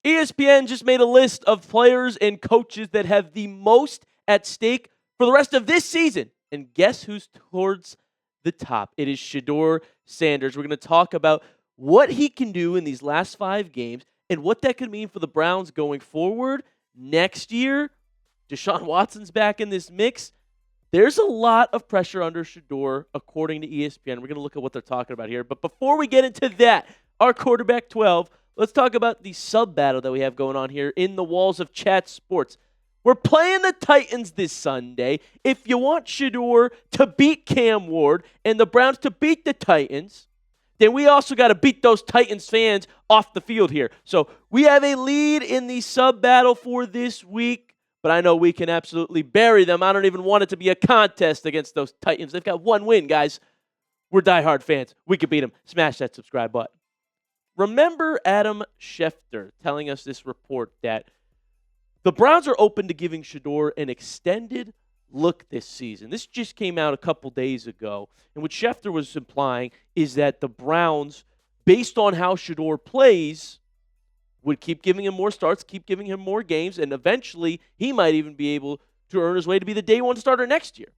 ESPN just made a list of players and coaches that have the most at stake for the rest of this season. And guess who's towards the top? It is Shedeur Sanders. We're going to talk about what he can do in these last 5 games and what that could mean for the Browns going forward next year. Deshaun Watson's back in this mix. There's a lot of pressure under Shedeur, according to ESPN. We're going to look at what they're talking about here. But before we get into that, our quarterback 12, let's talk about the sub-battle that we have going on here in the walls of Chat Sports. We're playing the Titans this Sunday. If you want Shedeur to beat Cam Ward and the Browns to beat the Titans, then we also got to beat those Titans fans off the field here. So we have a lead in the sub-battle for this week. But I know we can absolutely bury them. I don't even want it to be a contest against those Titans. They've got 1 win, guys. We're diehard fans. We can beat them. Smash that subscribe button. Remember Adam Schefter telling us this report that the Browns are open to giving Shedeur an extended look this season. This just came out a couple days ago. And what Schefter was implying is that the Browns, based on how Shedeur plays, would keep giving him more starts, keep giving him more games, and eventually he might even be able to earn his way to be the day 1 starter next year.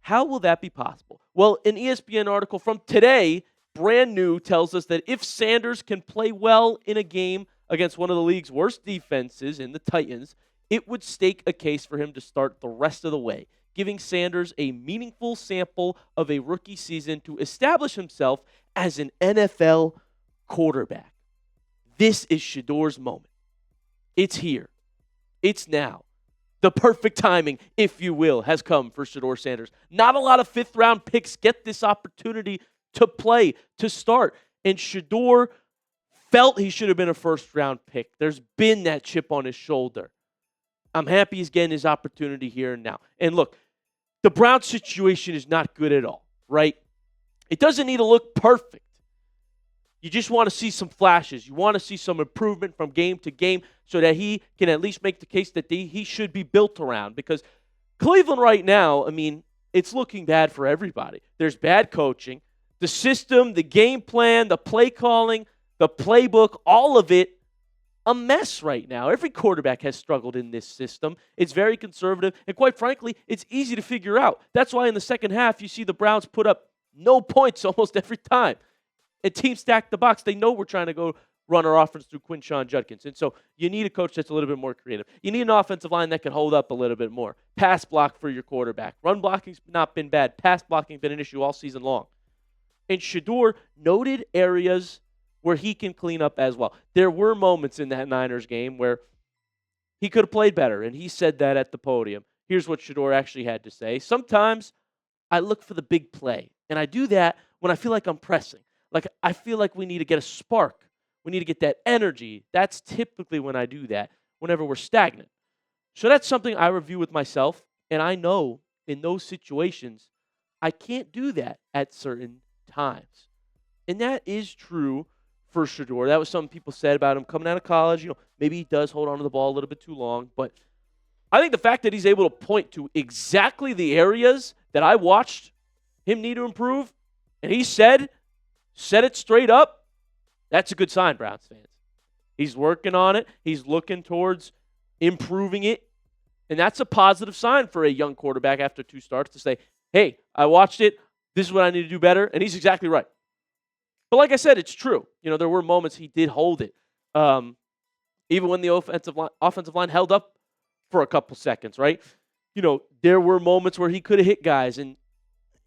How will that be possible? Well, an ESPN article from today, brand new, tells us that if Sanders can play well in a game against one of the league's worst defenses in the Titans, it would stake a case for him to start the rest of the way, giving Sanders a meaningful sample of a rookie season to establish himself as an NFL quarterback. This is Shedeur's moment. It's here. It's now. The perfect timing, if you will, has come for Shedeur Sanders. Not a lot of 5th-round picks get this opportunity to play, to start. And Shedeur felt he should have been a 1st-round pick. There's been that chip on his shoulder. I'm happy he's getting his opportunity here and now. And look, the Browns situation is not good at all, right? It doesn't need to look perfect. You just want to see some flashes. You want to see some improvement from game to game so that he can at least make the case that he should be built around. Because Cleveland right now, I mean, it's looking bad for everybody. There's bad coaching. The system, the game plan, the play calling, the playbook, all of it, a mess right now. Every quarterback has struggled in this system. It's very conservative. And quite frankly, it's easy to figure out. That's why in the second half, you see the Browns put up no points almost every time. And teams stack the box. They know we're trying to go run our offense through Quinshon, Judkins. And so you need a coach that's a little bit more creative. You need an offensive line that can hold up a little bit more. Pass block for your quarterback. Run blocking's not been bad. Pass blocking been an issue all season long. And Shedeur noted areas where he can clean up as well. There were moments in that Niners game where he could have played better, and he said that at the podium. Here's what Shedeur actually had to say. Sometimes I look for the big play, and I do that when I feel like I'm pressing. Like, I feel like we need to get a spark. We need to get that energy. That's typically when I do that, whenever we're stagnant. So that's something I review with myself, and I know in those situations, I can't do that at certain times. And that is true for Shedeur. That was something people said about him coming out of college. You know, maybe he does hold on to the ball a little bit too long, but I think the fact that he's able to point to exactly the areas that I watched him need to improve, and he said it straight up, that's a good sign, Browns fans. He's working on it. He's looking towards improving it. And that's a positive sign for a young quarterback after 2 starts to say, hey, I watched it. This is what I need to do better. And he's exactly right. But like I said, it's true. You know, there were moments he did hold it. Even when the offensive line held up for a couple seconds, right? You know, there were moments where he could have hit guys, and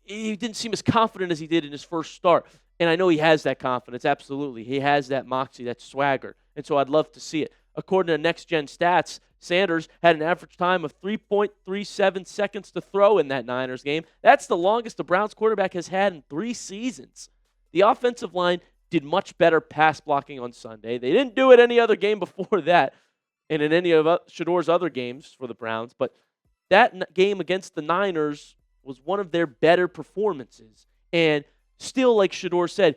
he didn't seem as confident as he did in his first start. And I know he has that confidence, absolutely. He has that moxie, that swagger. And so I'd love to see it. According to Next Gen Stats, Sanders had an average time of 3.37 seconds to throw in that Niners game. That's the longest the Browns quarterback has had in 3 seasons. The offensive line did much better pass blocking on Sunday. They didn't do it any other game before that and in any of Shedeur's other games for the Browns. But that game against the Niners was one of their better performances. And still, like Shedeur said,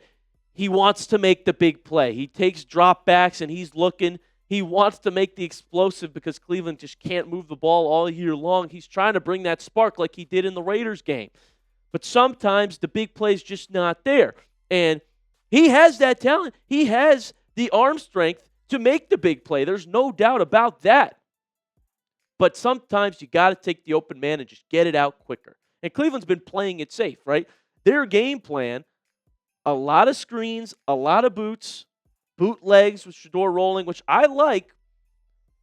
he wants to make the big play. He takes dropbacks and he's looking. He wants to make the explosive because Cleveland just can't move the ball all year long. He's trying to bring that spark like he did in the Raiders game. But sometimes the big play is just not there. And he has that talent. He has the arm strength to make the big play. There's no doubt about that. But sometimes you got to take the open man and just get it out quicker. And Cleveland's been playing it safe, right? Their game plan, a lot of screens, a lot of bootlegs with Shedeur rolling, which I like,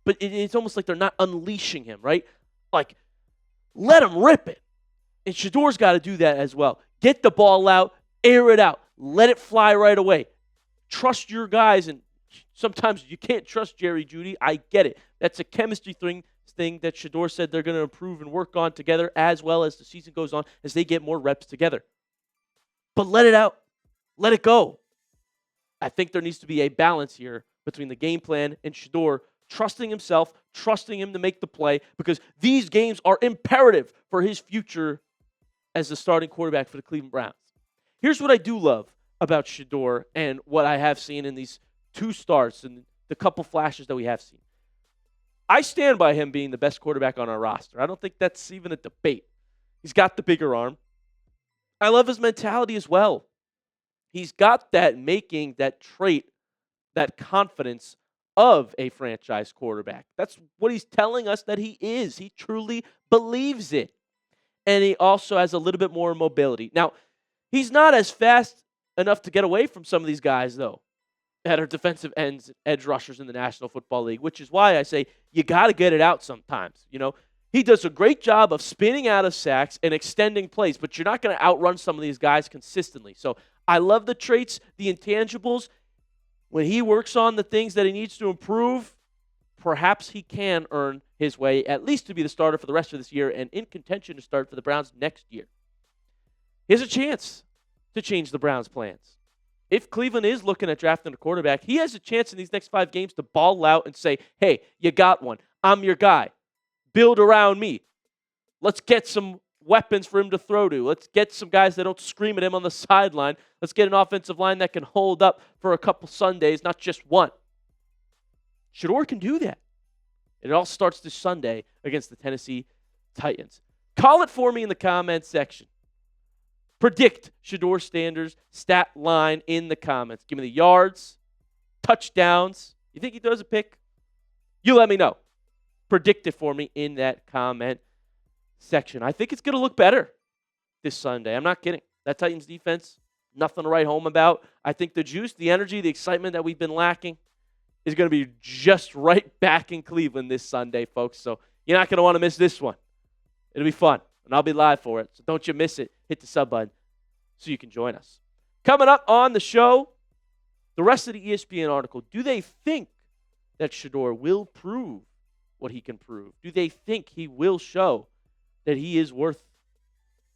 but it's almost like they're not unleashing him, right? Like, let him rip it. And Shedeur's got to do that as well. Get the ball out, air it out, let it fly right away. Trust your guys, and sometimes you can't trust Jerry Jeudy. I get it. That's a chemistry thing that Shedeur said they're going to improve and work on together as well as the season goes on, as they get more reps together. But let it out. Let it go. I think there needs to be a balance here between the game plan and Shedeur trusting himself, trusting him to make the play, because these games are imperative for his future as the starting quarterback for the Cleveland Browns. Here's what I do love about Shedeur and what I have seen in these 2 starts and the couple flashes that we have seen. I stand by him being the best quarterback on our roster. I don't think that's even a debate. He's got the bigger arm. I love his mentality as well. He's got that making, that trait, that confidence of a franchise quarterback. That's what he's telling us that he is. He truly believes it. And he also has a little bit more mobility. Now, he's not as fast enough to get away from some of these guys, though, that are defensive ends, edge rushers in the National Football League, which is why I say you got to get it out sometimes. You know, he does a great job of spinning out of sacks and extending plays, but you're not going to outrun some of these guys consistently. So I love the traits, the intangibles. When he works on the things that he needs to improve, perhaps he can earn his way at least to be the starter for the rest of this year and in contention to start for the Browns next year. He has a chance to change the Browns' plans. If Cleveland is looking at drafting a quarterback, he has a chance in these next 5 games to ball out and say, hey, you got one. I'm your guy. Build around me. Let's get some weapons for him to throw to. Let's get some guys that don't scream at him on the sideline. Let's get an offensive line that can hold up for a couple Sundays, not just one. Shedeur can do that. It all starts this Sunday against the Tennessee Titans. Call it for me in the comments section. Predict Shedeur Sanders' stat line in the comments. Give me the yards, touchdowns. You think he throws a pick? You let me know. Predict it for me in that comment section. I think it's going to look better this Sunday. I'm not kidding. That Titans defense, nothing to write home about. I think the juice, the energy, the excitement that we've been lacking is going to be just right back in Cleveland this Sunday, folks. So you're not going to want to miss this one. It'll be fun, and I'll be live for it. So don't you miss it. Hit the sub button so you can join us. Coming up on the show, the rest of the ESPN article. Do they think that Shedeur will prove what he can prove? Do they think he will show that he is worth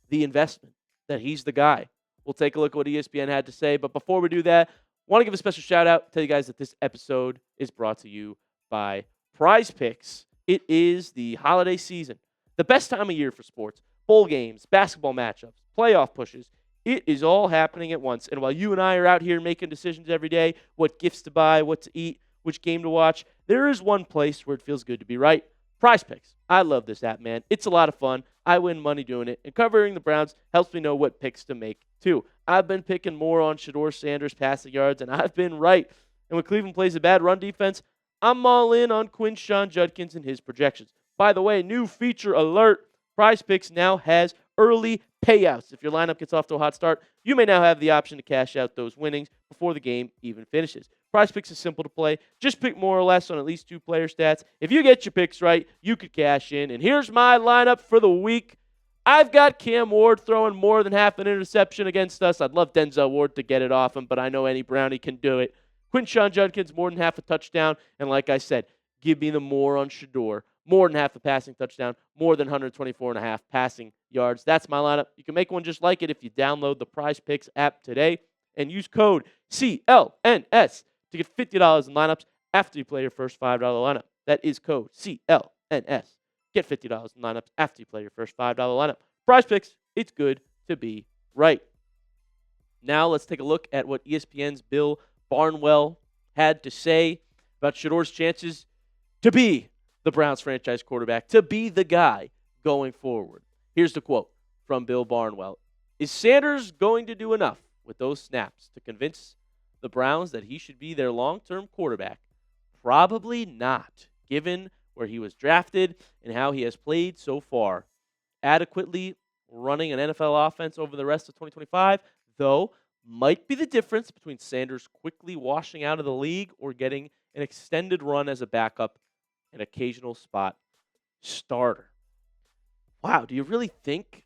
the investment, that he's the guy? We'll take a look at what ESPN had to say. But before we do that, I want to give a special shout out, tell you guys that this episode is brought to you by Prize Picks. It is the holiday season, the best time of year for sports. Bowl games, basketball matchups, playoff pushes. It is all happening at once. And while you and I are out here making decisions every day, what gifts to buy, what to eat, which game to watch, there is one place where it feels good to be right. Prize Picks. I love this app, man. It's a lot of fun. I win money doing it. And covering the Browns helps me know what picks to make, too. I've been picking more on Shedeur Sanders passing yards, and I've been right. And when Cleveland plays a bad run defense, I'm all in on Quinshon, Judkins, and his projections. By the way, new feature alert. Prize Picks now has early payouts. If your lineup gets off to a hot start, you may now have the option to cash out those winnings before the game even finishes. Prize Picks is simple to play. Just pick more or less on at least 2 player stats. If you get your picks right, you could cash in. And here's my lineup for the week. I've got Cam Ward throwing more than half an interception against us. I'd love Denzel Ward to get it off him, but I know any Brownie can do it. Quinshon Judkins, more than half a touchdown. And like I said, give me the more on Shedeur. More than half a passing touchdown, more than 124.5 passing yards. That's my lineup. You can make one just like it if you download the Prize Picks app today and use code CLNS to get $50 in lineups after you play your first $5 lineup. That is code CLNS. Get $50 in lineups after you play your first $5 lineup. Prize Picks, it's good to be right. Now let's take a look at what ESPN's Bill Barnwell had to say about Shedeur's chances to be the Browns franchise quarterback, to be the guy going forward. Here's the quote from Bill Barnwell. Is Sanders going to do enough with those snaps to convince the Browns that he should be their long-term quarterback Probably not, given where he was drafted and how he has played so far. Adequately running an NFL offense over the rest of 2025, though, might be the difference between Sanders quickly washing out of the league or getting an extended run as a backup, an occasional spot starter. Wow, do you really think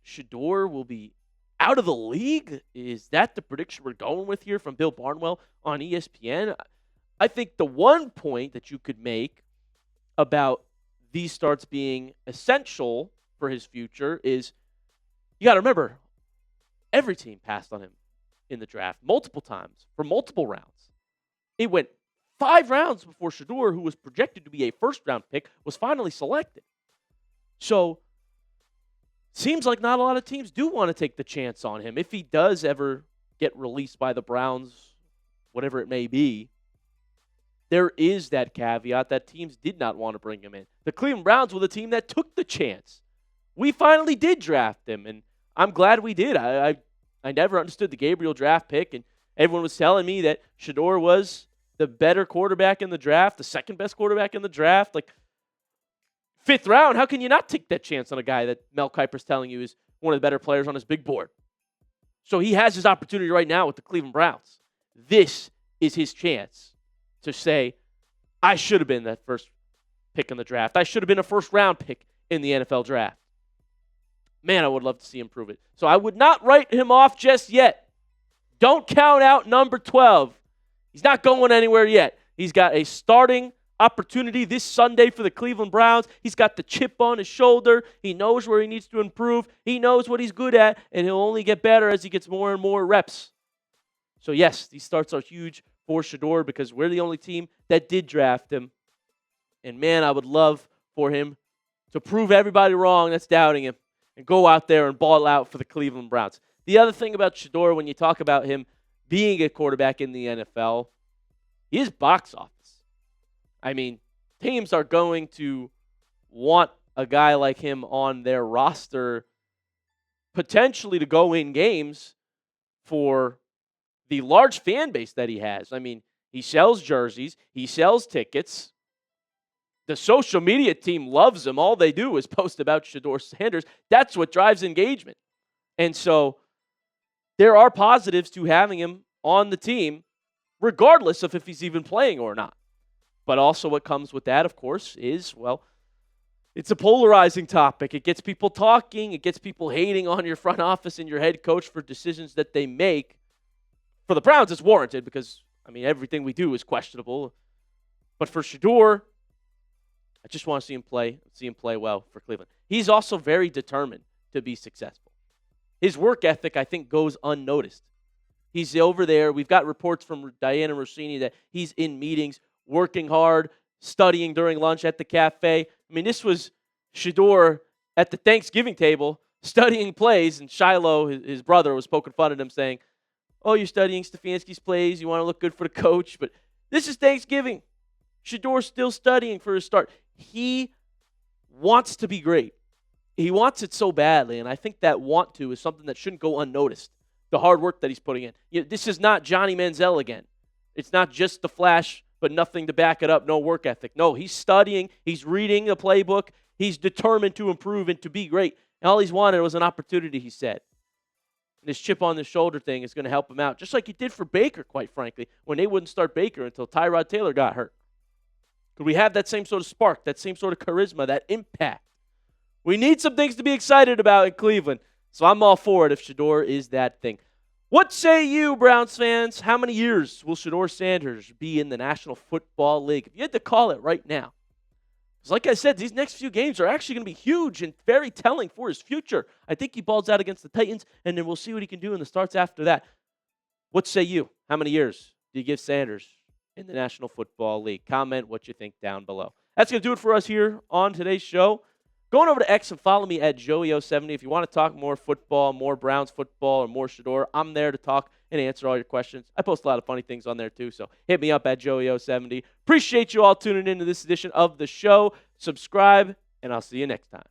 Shedeur will be out of the league? Is that the prediction we're going with here from Bill Barnwell on ESPN? I think the one point that you could make about these starts being essential for his future is you got to remember, every team passed on him in the draft multiple times for multiple rounds. It went 5 rounds before Shedeur, who was projected to be a first-round pick, was finally selected. So, seems like not a lot of teams do want to take the chance on him. If he does ever get released by the Browns, whatever it may be, there is that caveat that teams did not want to bring him in. The Cleveland Browns were the team that took the chance. We finally did draft him, and I'm glad we did. I never understood the Gabriel draft pick, and everyone was telling me that Shedeur was the better quarterback in the draft, the second best quarterback in the draft. Like, 5th round, how can you not take that chance on a guy that Mel Kiper's telling you is one of the better players on his big board? So he has his opportunity right now with the Cleveland Browns. This is his chance to say, I should have been that first pick in the draft. I should have been a first-round pick in the NFL draft. Man, I would love to see him prove it. So I would not write him off just yet. Don't count out number 12. He's not going anywhere yet. He's got a starting opportunity this Sunday for the Cleveland Browns. He's got the chip on his shoulder. He knows where he needs to improve. He knows what he's good at, and he'll only get better as he gets more and more reps. So yes, these starts are huge for Shedeur because we're the only team that did draft him. And man, I would love for him to prove everybody wrong that's doubting him and go out there and ball out for the Cleveland Browns. The other thing about Shedeur, when you talk about him being a quarterback in the NFL, he is box office. I mean, teams are going to want a guy like him on their roster potentially to go in games for the large fan base that he has. I mean, he sells jerseys. He sells tickets. The social media team loves him. All they do is post about Shedeur Sanders. That's what drives engagement. And so there are positives to having him on the team, regardless of if he's even playing or not. But also what comes with that, of course, is, well, it's a polarizing topic. It gets people talking. It gets people hating on your front office and your head coach for decisions that they make. For the Browns, it's warranted because, I mean, everything we do is questionable. But for Shedeur, I just want to see him play well for Cleveland. He's also very determined to be successful. His work ethic, I think, goes unnoticed. He's over there. We've got reports from Diana Rossini that he's in meetings, working hard, studying during lunch at the cafe. I mean, this was Shedeur at the Thanksgiving table studying plays, and Shiloh, his brother, was poking fun at him saying, oh, you're studying Stefanski's plays. You want to look good for the coach. But this is Thanksgiving. Shedeur's still studying for his start. He wants to be great. He wants it so badly, and I think that want to is something that shouldn't go unnoticed, the hard work that he's putting in. This is not Johnny Manziel again. It's not just the flash, but nothing to back it up, no work ethic. No, he's studying. He's reading the playbook. He's determined to improve and to be great. And all he's wanted was an opportunity, he said. And this chip on the shoulder thing is going to help him out, just like he did for Baker, quite frankly, when they wouldn't start Baker until Tyrod Taylor got hurt. Could we have that same sort of spark, that same sort of charisma, that impact? We need some things to be excited about in Cleveland, so I'm all for it if Shedeur is that thing. What say you, Browns fans? How many years will Shedeur Sanders be in the National Football League? If you had to call it right now. Because like I said, these next few games are actually going to be huge and very telling for his future. I think he balls out against the Titans, and then we'll see what he can do in the starts after that. What say you? How many years do you give Sanders in the National Football League? Comment what you think down below. That's going to do it for us here on today's show. Go on over to X and follow me at Joey070. If you want to talk more football, more Browns football, or more Shedeur, I'm there to talk and answer all your questions. I post a lot of funny things on there too, so hit me up at Joey070. Appreciate you all tuning into this edition of the show. Subscribe, and I'll see you next time.